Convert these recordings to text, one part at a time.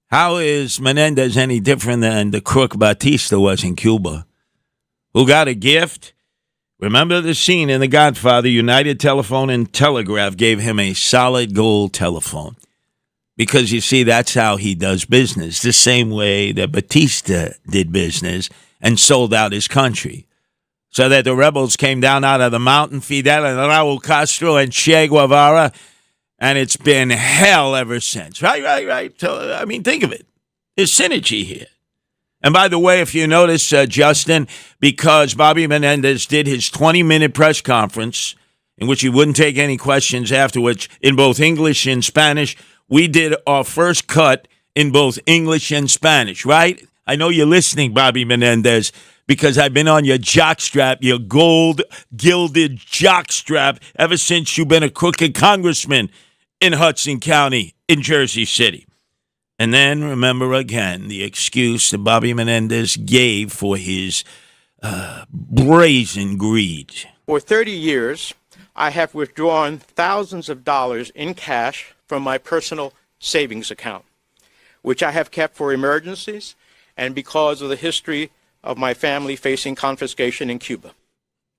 How is Menendez any different than the crook Batista was in Cuba, who got a gift? Remember the scene in The Godfather? United Telephone and Telegraph gave him a solid gold telephone. Because, you see, that's how he does business, the same way that Batista did business and sold out his country. So that the rebels came down out of the mountain, Fidel and Raul Castro and Che Guevara, and it's been hell ever since. Right. I mean, think of it. There's synergy here. And by the way, if you notice, Justin, because Bobby Menendez did his 20-minute press conference in which he wouldn't take any questions afterwards in both English and Spanish, we did our first cut in both English and Spanish, right? I know you're listening, Bobby Menendez, because I've been on your jockstrap, your gold-gilded jockstrap, ever since you've been a crooked congressman in Hudson County, in Jersey City. And then, remember again, the excuse that Bobby Menendez gave for his brazen greed. For 30 years, I have withdrawn thousands of dollars in cash from my personal savings account, which I have kept for emergencies and because of the history of my family facing confiscation in Cuba.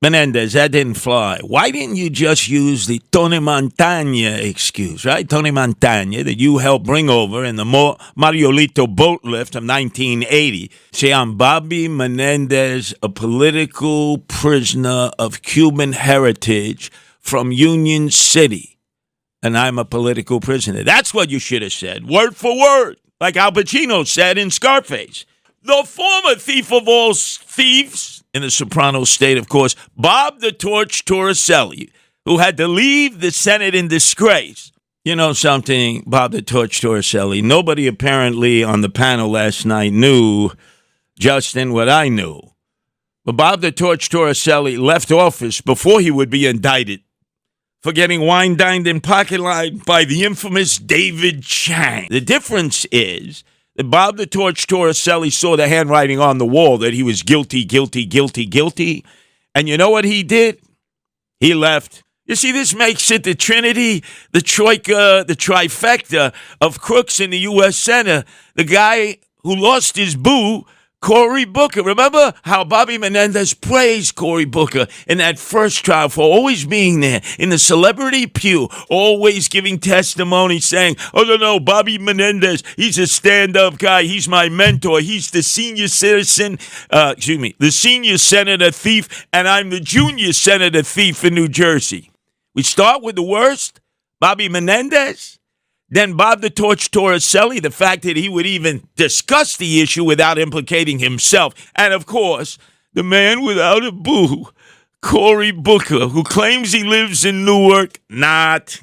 Menendez, that didn't fly. Why didn't you just use the Tony Montana excuse, right? Tony Montana that you helped bring over in the Mariolito boat lift of 1980. Say, I'm Bobby Menendez, a political prisoner of Cuban heritage from Union City, and I'm a political prisoner. That's what you should have said, word for word, like Al Pacino said in Scarface. The former thief of all thieves in the Soprano state, of course, Bob the Torch Torricelli, who had to leave the Senate in disgrace. You know something, Bob the Torch Torricelli? Nobody apparently on the panel last night knew, Justin, what I knew. But Bob the Torch Torricelli left office before he would be indicted for getting wine-dined and pocket-lined by the infamous David Chang. The difference is that Bob the Torch Torricelli saw the handwriting on the wall that he was guilty. And you know what he did? He left. You see, this makes it the Trinity, the troika, the trifecta of crooks in the U.S. Senate. The guy who lost his boo, Cory Booker. Remember how Bobby Menendez praised Cory Booker in that first trial for always being there in the celebrity pew, always giving testimony saying, oh, no, Bobby Menendez, he's a stand-up guy. He's my mentor. He's the senior the senior senator thief, and I'm the junior senator thief in New Jersey. We start with the worst, Bobby Menendez. Then Bob the Torch Torricelli, the fact that he would even discuss the issue without implicating himself. And, of course, the man without a boo, Cory Booker, who claims he lives in Newark, not.